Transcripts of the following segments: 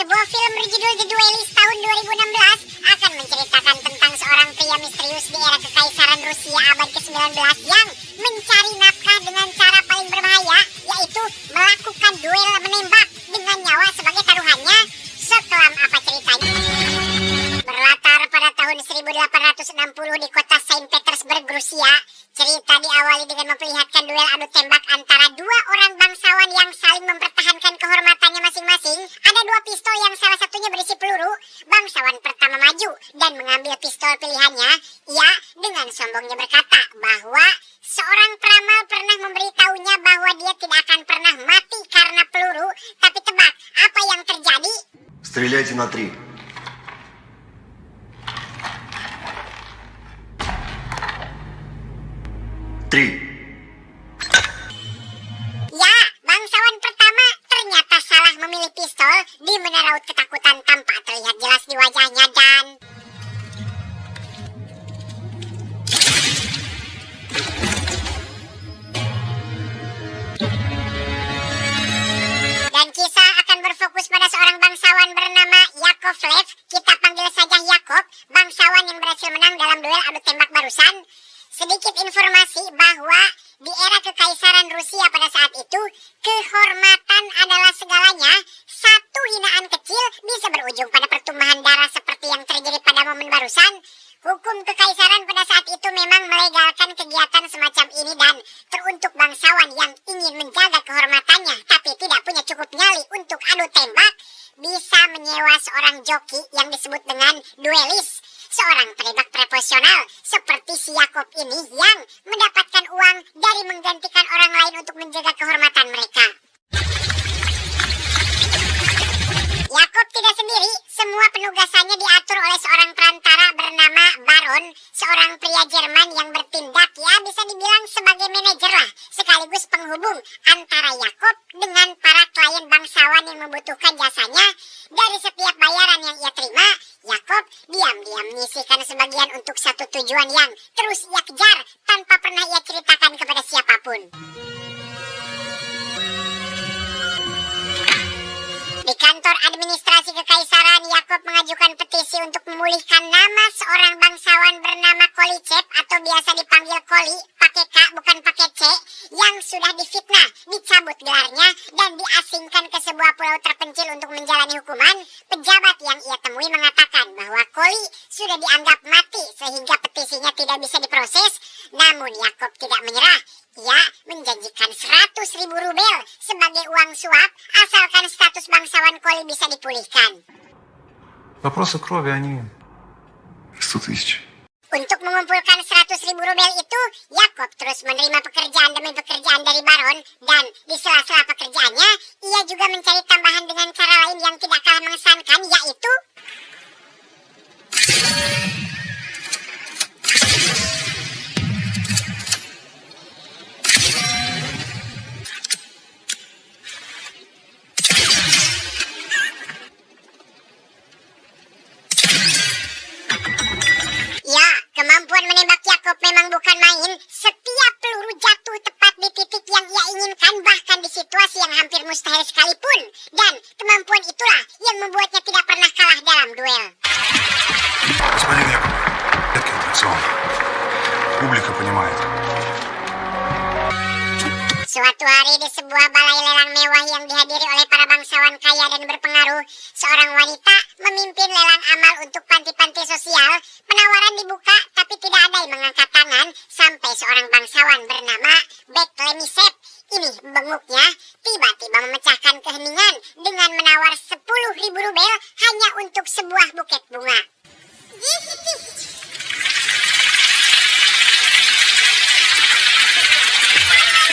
Sebuah film berjudul The Duelist tahun 2016 akan menceritakan tentang seorang pria misterius di era kekaisaran Rusia abad ke-19 yang mencari nafkah dengan cara paling berbahaya, yaitu melakukan duel menembak dengan nyawa sebagai taruhannya. Sekelam apa ceritanya? Berlatar pada tahun 1860 di kota Saint Petersburg, Rusia, cerita diawali dengan memperlihatkan duel adu tembak antara dua orang bangsawan yang saling mempertahankan kehormatannya masing-masing. Ada dua pistol yang salah satunya berisi peluru. Bangsawan pertama maju dan mengambil pistol pilihannya. Ia dengan sombongnya berkata bahwa seorang peramal pernah memberitahunya bahwa dia tidak akan pernah mati karena peluru. Tapi tebak apa yang terjadi? Стреляйте на 3. Ya, bangsawan pertama ternyata salah memilih pistol. Di meneraut ketakutan tampak terlihat jelas di wajahnya dan kisah akan berfokus pada seorang bangsawan bernama Yakovlev. Kita panggil saja Yakov, bangsawan yang berhasil menang dalam duel adu tembak barusan. Sedikit informasi bahwa di era kekaisaran Rusia pada saat itu, kehormatan adalah segalanya. Satu hinaan kecil bisa berujung pada pertumpahan darah seperti yang terjadi pada momen barusan. Hukum kekaisaran pada saat itu memang melegalkan kegiatan semacam ini dan teruntuk bangsawan yang ingin menjaga kehormatannya tapi tidak punya cukup nyali untuk adu tembak, bisa menyewa seorang joki yang disebut dengan duelis. Seorang penembak profesional seperti si Yakov ini yang mendapatkan uang dari menggantikan orang lain untuk menjaga kehormatan mereka. Yakov tidak sendiri, semua penugasannya diatur oleh seorang perantara bernama Baron, seorang pria Jerman yang bertindak ya bisa dibilang sebagai manajer lah, sekaligus penghubung antara Yakov dengan para klien bangsawan yang membutuhkan jasanya. Dari setiap bayaran yang ia terima, Yakov diam-diam menyisihkan sebagian untuk satu tujuan yang terus ia kejar tanpa pernah ia ceritakan kepada siapapun. Di kantor administrasi kekaisaran, Yakov mengajukan petisi untuk memulihkan nama seorang bangsawan bernama Kolichev atau biasa dipanggil Koli, pakai K bukan pakai C, yang sudah difitnah, dicabut gelarnya, dan diasingkan ke sebuah pulau terpencil untuk menjalani hukuman. Pejabat yang ia temui mengatakan bahwa Koli sudah dianggap mati sehingga petisinya tidak bisa diproses. Namun Yakov tidak menyerah. Ia menjanjikan 100.000 rubel sebagai uang suap asalkan status bangsawan Koli bisa dipulihkan. Вопросы крови, они 100 000. Untuk mengumpulkan 100.000 rubel itu, Yakov terus menerima pekerjaan demi pekerjaan dari Baron, dan di sela-sela pekerjaannya, ia juga mencari tambahan dengan cara lain yang tidak kalah mengesankan, yaitu kemampuan menembak Yakov memang bukan main. Setiap peluru jatuh tepat di titik yang ia inginkan, bahkan di situasi yang hampir mustahil sekalipun. Dan kemampuan itulah yang membuatnya tidak pernah kalah dalam duel. Господин Яков, это аттракцион. Публика понимает. Suatu hari di sebuah balai lelang mewah yang dihadiri oleh para bangsawan kaya dan berpengaruh, seorang wanita memimpin lelang amal untuk panti-panti sosial. Penawaran dibuka tapi tidak ada yang mengangkat tangan sampai seorang bangsawan bernama Beklemisev ini benguknya tiba-tiba memecahkan keheningan dengan menawar 10.000 rubel hanya untuk sebuah buket bunga.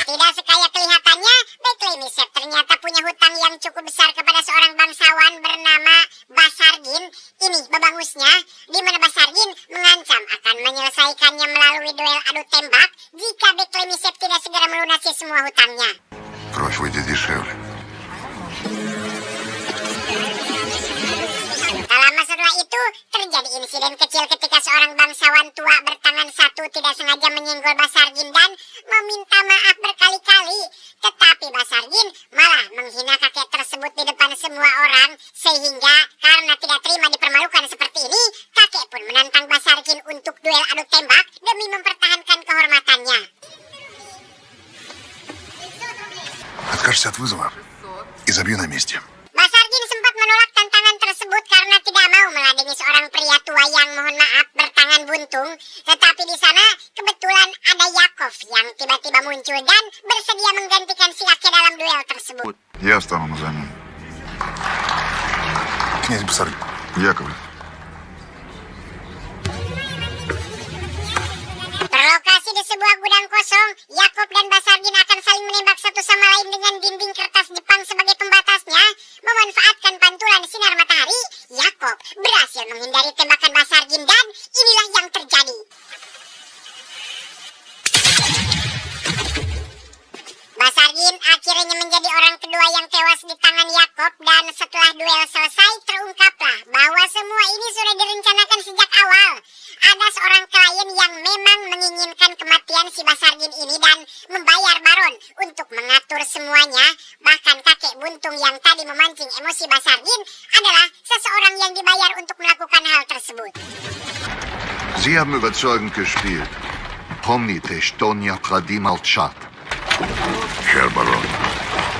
Tidak sekaya kelihatannya, Beklemisev ternyata punya hutang yang cukup besar kepada seorang bangsawan bernama Basargin. Ini babangusnya, di mana Basargin mengancam akan menyelesaikannya melalui duel adu tembak jika Beklemisev tidak segera melunasi semua hutangnya. Кровь выйдет дешевле. Tak lama setelah itu, terjadi insiden kecil ketika seorang bangsawan tua bertangan satu tidak sengaja menyenggol Basargin dan meminta maaf berkali-kali. Tetapi Basargin malah menghina kakek tersebut di depan semua orang, sehingga karena tidak terima dipermalukan seperti ini, kakek pun menantang Basargin untuk duel adu tembak demi mempertahankan kehormatannya. Откажешься от вызова и забью на месте. Basargin sempat menolak tantangan tersebut karena tidak mau meladeni seorang pria tua yang mohon maaf bertangan buntung. Tetapi di sana kebetulan ada Yakov yang tiba-tiba muncul dan bersedia menggantikan si kakek dalam duel tersebut. Я стану на замену. Князь Басар... Яковлев. Berlokasi di sebuah gudang kosong, Yakov dan Basargin akan saling menembak satu sama lain dengan dinding kertas Jepang sebagai pembatasnya. Memanfaatkan pantulan sinar matahari, Yakov berhasil menghindari tembakan Basargin dan inilah yang terjadi. Basargin akhirnya menjadi orang kedua yang tewas di tangan Yakov dan setelah duel selesai terungkaplah bahwa semua ini sudah direncanakan sejak awal. Ada seorang klien yang memang menginginkan kematian si Basargin ini dan membayar Baron untuk mengatur semuanya. Bahkan kakek buntung yang tadi memancing emosi Basargin adalah seseorang yang dibayar untuk melakukan hal tersebut. Sie haben überzeugend gespielt. Помните, что необходимо молчать. Herr Baron.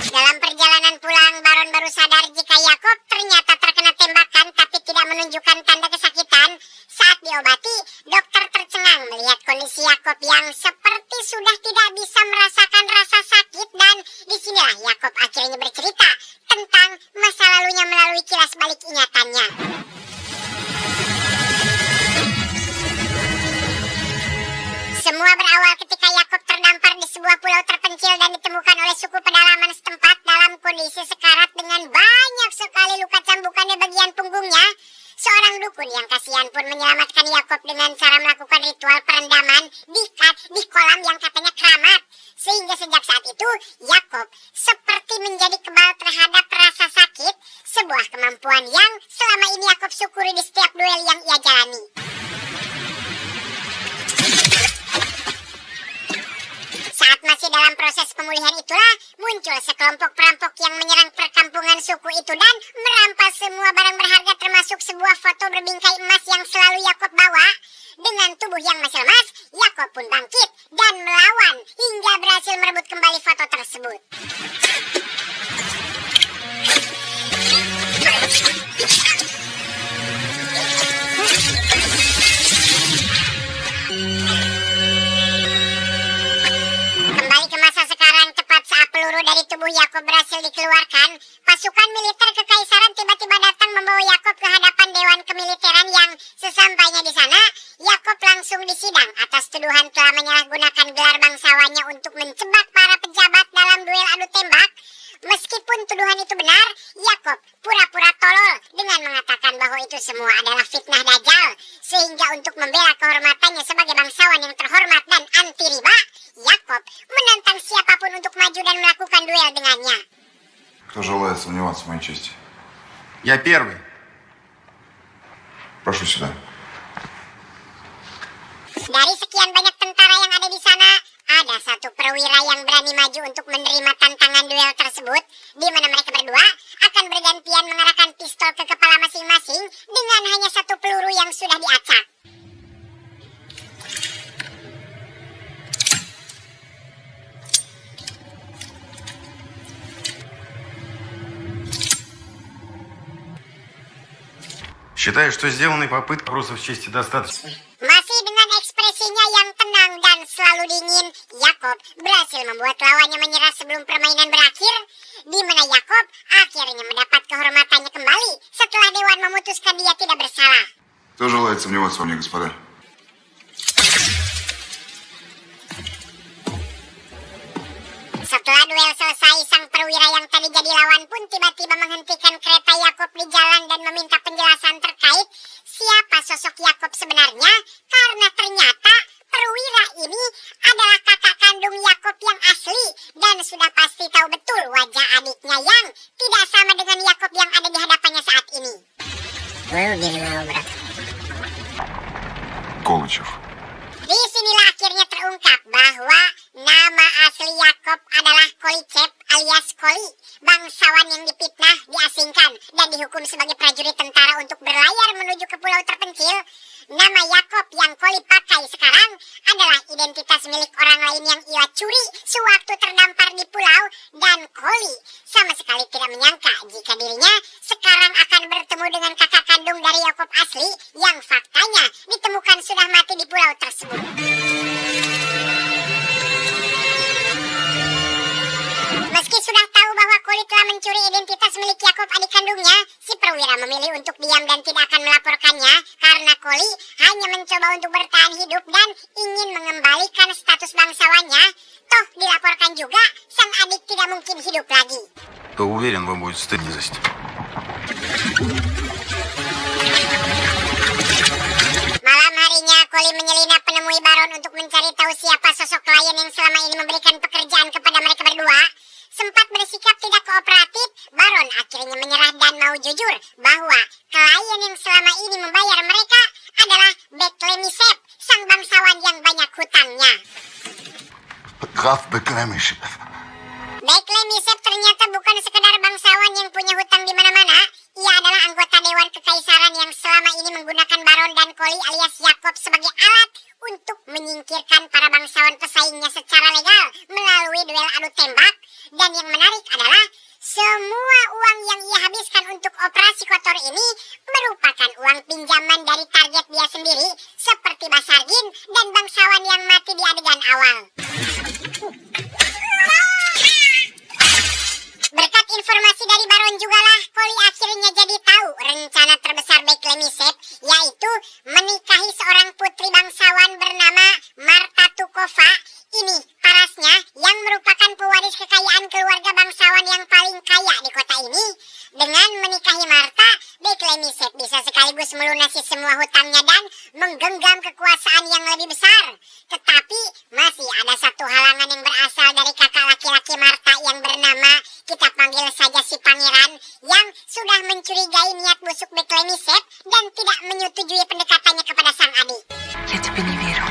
Dalam perjalanan pulang, Baron baru sadar jika Yakov ternyata terkena tembakan tapi tidak menunjukkan tanda kesakitan. Saat diobati, dokter tercengang melihat kondisi Yakov yang seperti sudah tidak bisa merasakan rasa sakit dan disinilah Yakov akhirnya bercerita tentang masa lalunya melalui kilas balik ingatannya. Semua berawal ketika Yakov terdampar di sebuah pulau terpencil dan ditemukan oleh suku pedalaman setempat dalam kondisi sekarat dengan banyak sekali luka cambukan di bagian punggungnya. Seorang dukun yang kasihan pun menyelamatkan Yakov dengan cara melakukan ritual perendaman di kolam yang katanya keramat. Sehingga sejak saat itu, Yakov seperti menjadi kebal terhadap rasa sakit, sebuah kemampuan yang selama ini Yakov syukuri di setiap duel yang ia jalani. Saat masih dalam proses pemulihan itulah, muncul sekelompok perampok yang menyerang perkampungan suku itu dan merampas semua barang berharga termasuk sebuah foto berbingkai emas yang selalu Yakov bawa. Dengan tubuh yang masih lemas, Yakov pun bangkit dan melawan hingga berhasil merebut kembali foto tersebut. Peluru dari tubuh Yakov berhasil dikeluarkan. Pasukan militer kekaisaran tiba-tiba datang membawa Yakov ke hadapan Dewan Kemiliteran yang sesampainya di sana, Yakov langsung disidang atas tuduhan telah menyalahgunakan gelar bangsawannya untuk mencebak para pejabat dalam duel adu tembak. Meskipun tuduhan itu benar, Yakov pura-pura tolol dengan mengatakan bahwa itu semua adalah fitnah dajjal. Sehingga untuk membela kehormatannya sebagai bangsawan yang terhormat dan anti riba, Yakov menantang siapapun untuk maju dan melakukan duel dengannya. Кто желает сомневаться в моей чести? Я первый. Прошу сюда. Dari sekian banyak tentara yang ada di sana, ada satu perwira yang berani maju untuk menerima tantangan duel tersebut, di mana mereka berdua akan bergantian mengarahkan pistol ke kepala masing-masing dengan hanya satu peluru yang sudah diacak. Считаю, что сделанной попытки вопросов чести достаточно. Masih dengan ekspresinya yang tenang dan selalu dingin, Yakov berhasil membuat lawannya menyerah sebelum permainan berakhir, di mana Yakov akhirnya mendapat kehormatannya kembali setelah Dewan memutuskan dia tidak bersalah. Кто желает сомневаться во мне, господа? Setelah duel selesai, sang perwira yang tadi jadi lawan pun tiba-tiba menghentikan kereta Yakov di jalan dan meminta penjelasan terkait siapa sosok Yakov sebenarnya, karena ternyata perwira ini adalah kakak kandung Yakov yang asli dan sudah pasti tahu betul wajah adiknya yang tidak sama dengan Yakov yang ada di hadapannya saat ini. Колычев. Disinilah akhirnya terungkap bahwa nama asli Yakov adalah Kolchev alias Koli, bangsawan yang dipitnah, diasingkan, dan dihukum sebagai prajurit tentara untuk berlayar menuju ke pulau terpencil. Nama Yakob yang Koli pakai sekarang adalah identitas milik orang lain yang ia curi sewaktu terdampar di pulau, dan Koli sama sekali tidak menyangka jika dirinya sekarang akan bertemu dengan kakak kandung dari Yakob asli yang faktanya ditemukan sudah mati di pulau tersebut. Meski sudah tahu bahwa Koli telah mencuri identitas milik Yakob adik kandungnya, si perwira memilih untuk diam dan tidak akan melaporkannya karena Koli hanya mencoba untuk bertahan hidup dan ingin mengembalikan status bangsawannya. Toh dilaporkan juga, sang adik tidak mungkin hidup lagi. То уверен, вам будет стыдно за себя. Malam harinya, Koli menyelinap menemui Baron untuk mencari tahu siapa sosok klien yang selama ini memberikan pekerjaan kepada mereka berdua. Sempat bersikap tidak kooperatif, Baron akhirnya menyerah dan mau jujur bahwa klien yang selama ini membayar mereka adalah Beklemisep, sang bangsawan yang banyak hutangnya. Graf Beklemisep. Beklemisep ternyata bukan sekedar bangsawan yang punya hutang di mana-mana. Ia adalah anggota Dewan Kekaisaran yang selama ini menggunakan Baron dan Koli alias Yakob sebagai alat untuk menyingkirkan para bangsawan pesaingnya secara legal melalui duel adu tembak. Dan yang menarik adalah semua uang yang ia habiskan untuk operasi kotor ini merupakan uang pinjaman dari target dia sendiri seperti Basargin dan bangsawan yang mati di adegan awal. Berkat informasi dari Baron jugalah Koli akhirnya jadi tahu rencana terbesar Beklemisep, yaitu menikahi seorang putri bangsawan bernama Marta Tukova. Ini parasnya yang merupakan pewaris kekayaan keluarga bangsawan yang paling kaya di kota ini. Dengan menikahi Marta, Beklemisep bisa sekaligus melunasi semua hutangnya dan menggenggam kekuasaan yang lebih besar. Tetapi masih ada satu halangan yang berasal dari kakak laki-laki Marta yang bernama, kita panggil saja si Pangeran, yang sudah mencurigai niat busuk Beklemisep dan tidak menyetujui pendekatannya kepada sang adik. Я тебе не верю.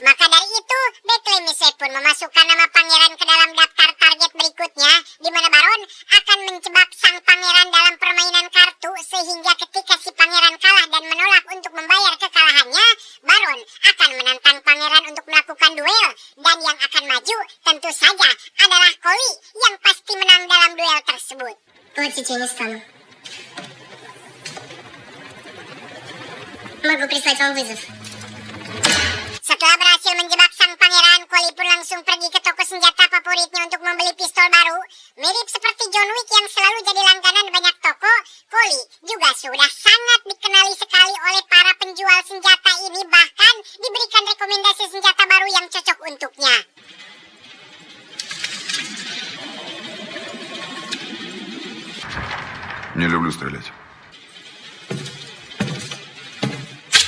Maka dari itu, Beklemisep pun memasukkan nama Pangeran ke dalam daftar target berikutnya, di mana Baron akan menjebak sang Pangeran dalam permainan kartu sehingga ketika si Pangeran kalah dan menolak untuk membayar kekalahannya, Baron akan menantang Pangeran untuk melakukan duel, dan yang akan maju tentu saja adalah Koli yang pasti menang dalam duel tersebut. Платить я не стану. Могу прислать вам вызов. Setelah berhasil menjebak sang pangeran, Koli pun langsung pergi ke toko senjata favoritnya untuk membeli pistol baru. Mirip seperti John Wick yang selalu jadi langganan banyak toko, Koli juga sudah sangat dikenali sekali oleh para penjual senjata ini, bahkan diberikan rekomendasi senjata baru yang cocok untuknya. Не люблю стрелять.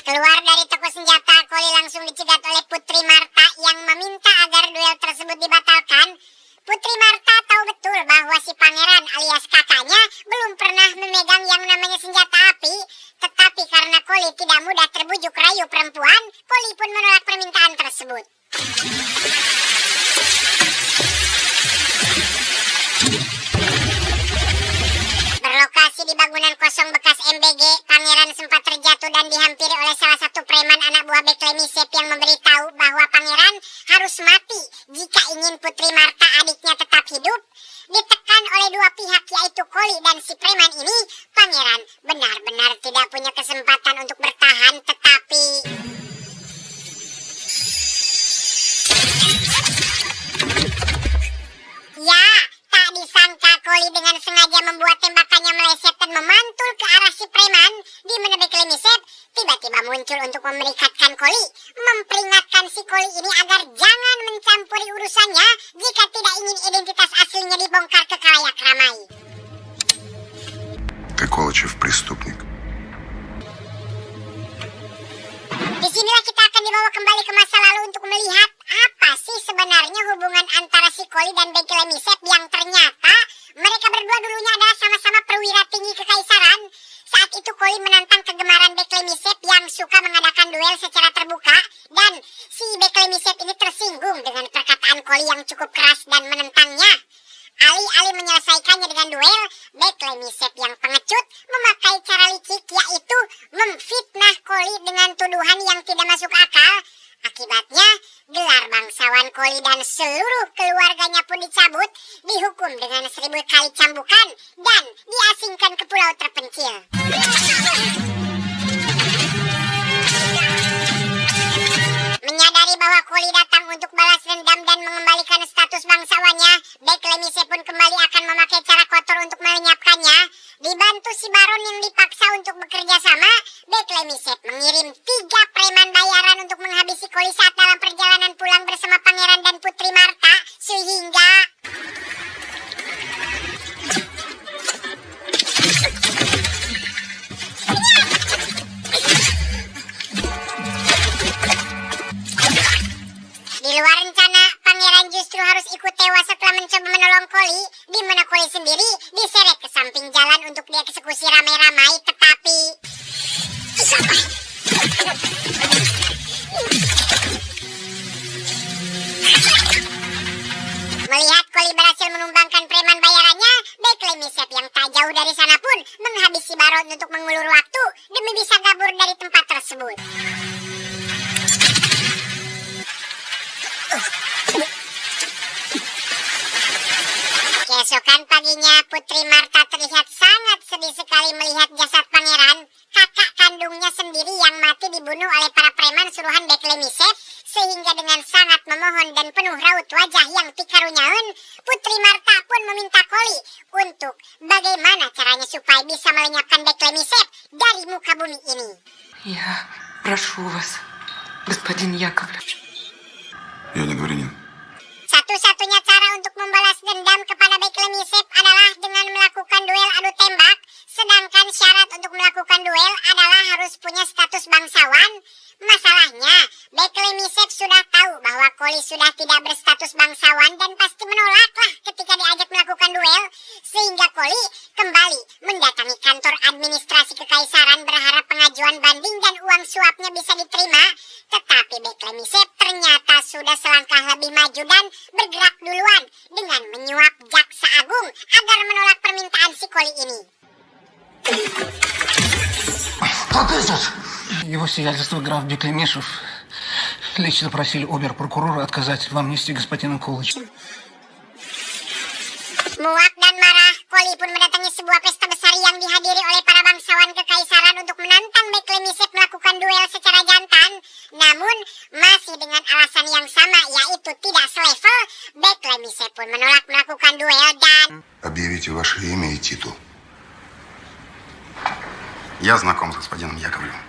Keluar dari toko senjata, Koli langsung dicegat oleh Putri Marta yang meminta agar duel tersebut dibatalkan. Putri Marta tahu betul bahwa si pangeran alias kakaknya belum pernah memegang yang namanya senjata api. Tetapi karena Koli tidak mudah terbujuk rayu perempuan, Koli pun menolak permintaan tersebut. Berlokasi di bangunan kosong bekas MBG, Pangeran sempat terjatuh dan dihampiri oleh salah satu preman anak buah Beklemisep yang memberitahu bahwa Pangeran harus mati jika ingin Putri Marta adiknya tetap hidup. Ditekan oleh dua pihak yaitu Koli dan si preman ini, Pangeran benar-benar tidak punya kesempatan untuk bertahan, tetapi ya, tak disangka Koli dengan sengaja membuat tembakannya meleset dan memantul ke arah si preman, di mana Beklemisep tiba-tiba muncul untuk memerikatkan Koli, memperingatkan si Koli ini agar jangan mencampuri urusannya jika tidak ingin identitas aslinya dibongkar ke khalayak ramai. Ты, Колычев, преступник. Disinilah kita akan dibawa kembali ke masa lalu untuk melihat apa sih sebenarnya hubungan antara si Koli dan Beklemisep yang ternyata mereka berdua dulunya adalah sama-sama perwira tinggi kekaisaran. Saat itu Koli menantang kegemaran Beklemisep yang suka mengadakan duel secara terbuka, dan si Beklemisep ini tersinggung alih menyelesaikannya dengan duel, Beklemisep yang pengecut memakai cara licik, yaitu memfitnah Koli dengan tuduhan yang tidak masuk akal. Akibatnya, gelar bangsawan Koli dan seluruh keluarganya pun dicabut, dihukum dengan 1000 kali cambukan, dan diasingkan ke pulau terpencil. Menyadari bahwa Koli datang untuk balas dendam dan mengembalikan status bangsawannya, Beklemisep pun kembali akan memakai cara kotor untuk melenyapkannya. Dibantu si Baron yang dipaksa untuk bekerja sama, Beklemisep mengirim 3 preman bayaran untuk menghabisi Koli saat dalam perjalanan pulang bersama Pangeran dan Putri Marta, sehingga di luar rencana, Pangeran justru harus ikut tewas setelah mencoba menolong Koli, di mana Koli sendiri diseret ke samping jalan untuk dieksekusi ramai-ramai, tetapi melihat Koli berhasil menumbangkan preman bayarannya, Beklemisep yang tak jauh dari sana pun menghabisi Baron untuk mengulur waktu demi bisa kabur dari tempat tersebut. Keesokan paginya, Putri Marta terlihat sangat sedih sekali melihat jasad pangeran, kakak kandungnya sendiri yang mati dibunuh oleh para preman suruhan Beklemisep, sehingga dengan sangat memohon dan penuh raut wajah yang pikarunyaun, Putri Marta pun meminta Koli untuk bagaimana caranya supaya bisa melenyapkan Beklemisep dari muka bumi ini. Я прошу вас, господин Яковлев. Я не дворянин. Satu-satunya cara untuk membalas dendam kepada Beklemisep adalah dengan melakukan duel adu tembak, sedangkan syarat untuk melakukan duel adalah harus punya status bangsawan. Masalahnya, Beklemisep sudah tahu bahwa Koli sudah tidak berstatus bangsawan dan pasti menolaklah ketika diajak melakukan duel, sehingga Koli kembali mendatangi kantor administrasi kekaisaran berharap pengajuan banding dan uang suapnya bisa diterima, tetapi Beklemisep ternyata sudah selangkah lebih maju dan bergerak duluan dengan menyuap jaksa agung agar menolak permintaan si Koli ini. Его сиятельство граф Беклемишев лично просили обер-прокурора отказать в амнистии господина Колыча. Muak dan marah, Koli pun mendatangi sebuah pesta besar yang dihadiri oleh para bangsawan kekaisaran untuk menantang Beklemisep melakukan duel secara jantan. Namun, masih dengan alasan yang sama, yaitu tidak selevel, Beklemisep pun menolak melakukan duel dan Объявите ваше имя и титул. Я знаком с господином Яковлевым.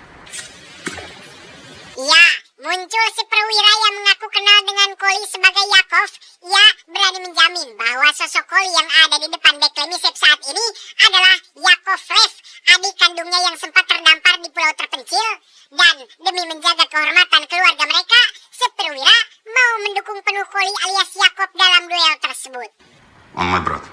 ya, muncul si perwira yang mengaku kenal dengan Koli sebagai Yakov. Ia berani menjamin bahwa sosok Koli yang ada di depan Beklemisep saat ini adalah Yakov Lev, adik kandungnya yang sempat terdampar di pulau terpencil. Dan demi menjaga kehormatan keluarga mereka, si perwira mau mendukung penuh Koli alias Yakov dalam duel tersebut. Он мой брат.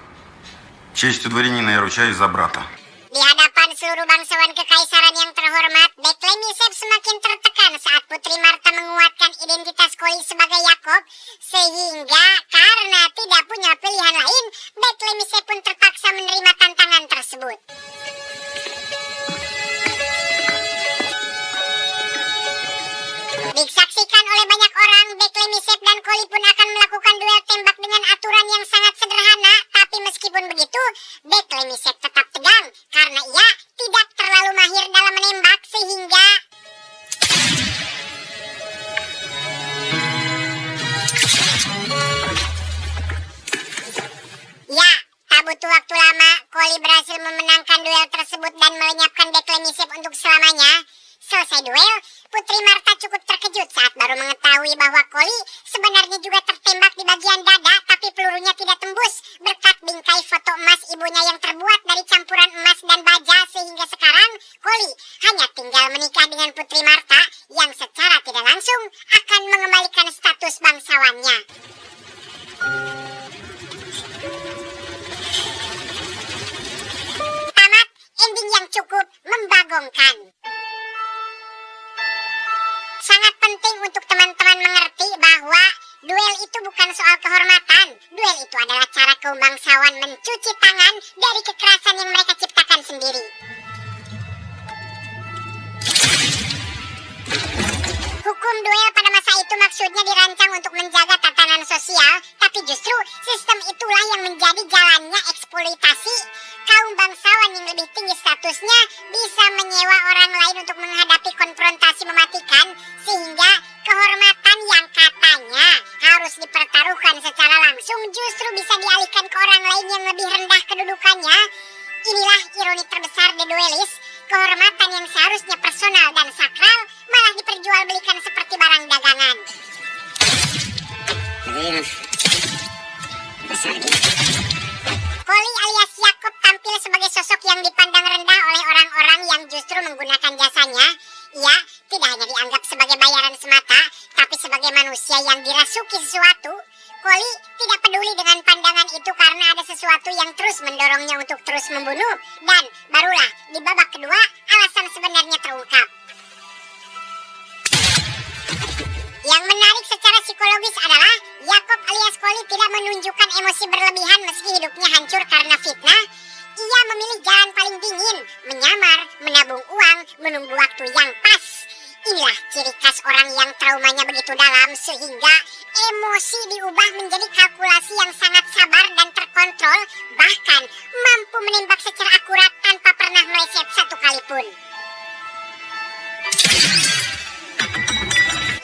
Честью дворянина я ручаюсь за брата. Di hadapan seluruh bangsawan kekaisaran yang terhormat, Beklemisep semakin tertekan saat Putri Marta menguatkan identitas Koli sebagai Yakov, sehingga karena tidak punya pilihan lain, Beklemisep pun terpaksa menerima tantangan tersebut. Disaksikan oleh banyak orang, Beklemisep dan Koli pun akan melakukan duel tembak dengan aturan yang sangat sederhana, tapi meskipun begitu, Beklemisep tetap tegang karena ia tidak terlalu mahir dalam menembak, sehingga ya, tak butuh waktu lama, Koli berhasil memenangkan duel tersebut dan melenyapkan Beklemisep untuk selamanya. Selesai duel, Putri Marta cukup terkejut saat baru mengetahui bahwa Koli sebenarnya juga tertembak di bagian dada, tapi pelurunya tidak tembus berkat bingkai foto emas ibunya yang terbuat dari mencuci tangan dari kekerasan yang mereka ciptakan sendiri. Hukum duel pada masa itu maksudnya dirancang untuk menjaga tatanan sosial, tapi justru sistem itulah yang menjadi jalannya eksploitasi. Kaum bangsawan yang lebih tinggi statusnya bisa menyewa orang lain untuk menghadapi konfrontasi mematikan, sehingga kehormatan yang katanya harus dipertaruhkan secara langsung justru bisa dialihkan ke orang lain yang lebih rendah kedudukannya. Inilah ironi terbesar The Duelist. Kehormatan yang seharusnya personal dan sakral malah diperjualbelikan seperti barang dagangan. Koli alias Yakob tampil sebagai sosok yang dipandang rendah oleh orang-orang yang justru menggunakan jasanya. Ia tidak hanya dianggap sebagai bayaran semata, tapi sebagai manusia yang dirasuki sesuatu. Koli tidak peduli dengan pandangan itu karena ada sesuatu yang terus mendorongnya untuk terus membunuh. Dan barulah di babak kedua alasan sebenarnya terungkap. Yang menarik secara psikologis adalah Yakob alias Koli tidak menunjukkan emosi berlebihan meski hidupnya hancur karena fitnah. Ia memilih jalan paling dingin, menyamar, menabung uang, menunggu waktu yang pas. Inilah ciri khas orang yang traumanya begitu dalam sehingga emosi diubah menjadi kalkulasi yang sangat sabar dan terkontrol, bahkan mampu menembak secara akurat tanpa pernah meleset satu kali pun.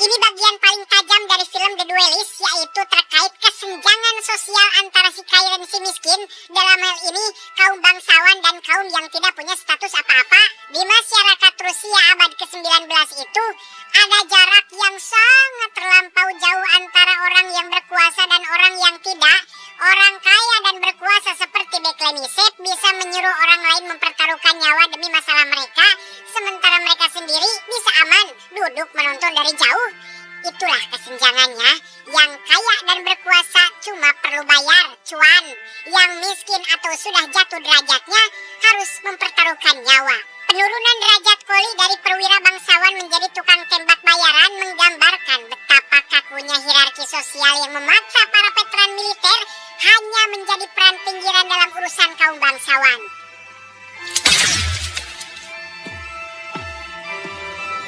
Ini bagian paling tajam dari film The Duelist, yaitu terkait kesenjangan sosial antara si kaya dan si miskin. Dalam hal ini, kaum bangsawan dan kaum yang tidak punya status apa-apa. Di masyarakat Rusia abad ke-19 itu, ada jarak yang sangat terlampau jauh antara orang yang berkuasa dan orang yang tidak. Orang kaya dan berkuasa seperti Beklemisep bisa menyuruh orang lain mempertaruhkan nyawa demi masalah mereka, sementara mereka sendiri bisa aman duduk menonton dari jauh. Itulah kesenjangannya. Yang kaya dan berkuasa cuma perlu bayar cuan. Yang miskin atau sudah jatuh derajatnya harus mempertaruhkan nyawa. Penurunan derajat Koli dari perwira bangsawan menjadi tukang tembak bayaran menggambarkan betapa kakunya hierarki sosial yang memaksa para veteran militer hanya menjadi peran pinggiran dalam urusan kaum bangsawan.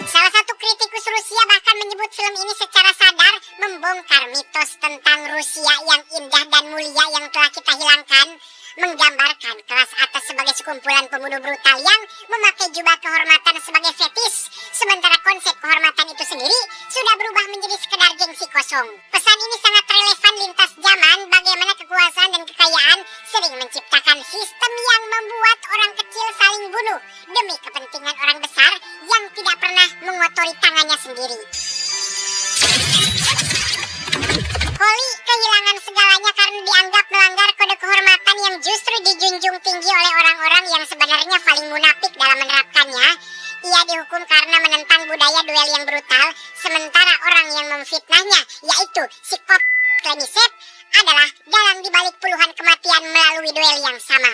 Salah satu kritikus Rusia bahkan menyebut film ini secara sadar membongkar mitos tentang Rusia yang indah dan mulia yang telah kita hilangkan, menggambarkan kelas atas sebagai sekumpulan pembunuh brutal yang memakai jubah kehormatan sebagai fetis, sementara konsep kehormatan itu sendiri sudah berubah menjadi sekedar gengsi kosong. Pesan ini sangat relevan lintas zaman, bagaimana kekuasaan dan kekayaan sering menciptakan sistem yang membuat orang kecil saling bunuh demi kepentingan orang besar yang tidak pernah mengotori tangannya sendiri. Koli kehilangan segalanya karena dianggap melanggar kode kehormatan yang justru dijunjung tinggi oleh orang-orang yang sebenarnya paling munafik dalam menerapkannya. Ia dihukum karena menentang budaya duel yang brutal, sementara orang yang memfitnahnya, yaitu si Beklemisep, adalah dalang dibalik puluhan kematian melalui duel yang sama.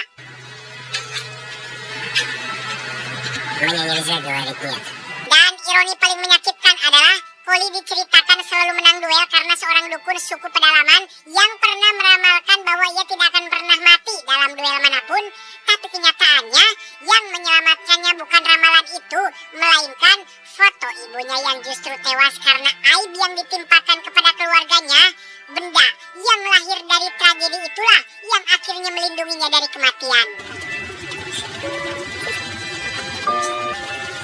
Dan ironi paling menyakitkan adalah Koli diceritakan selalu menang duel karena seorang dukun suku pedalaman yang pernah meramalkan bahwa ia tidak akan pernah mati dalam duel manapun. Tapi kenyataannya yang menyelamatkannya bukan ramalan itu, melainkan foto ibunya yang justru tewas karena aib yang ditimpakan kepada keluarganya. Benda yang lahir dari tragedi itulah yang akhirnya melindunginya dari kematian.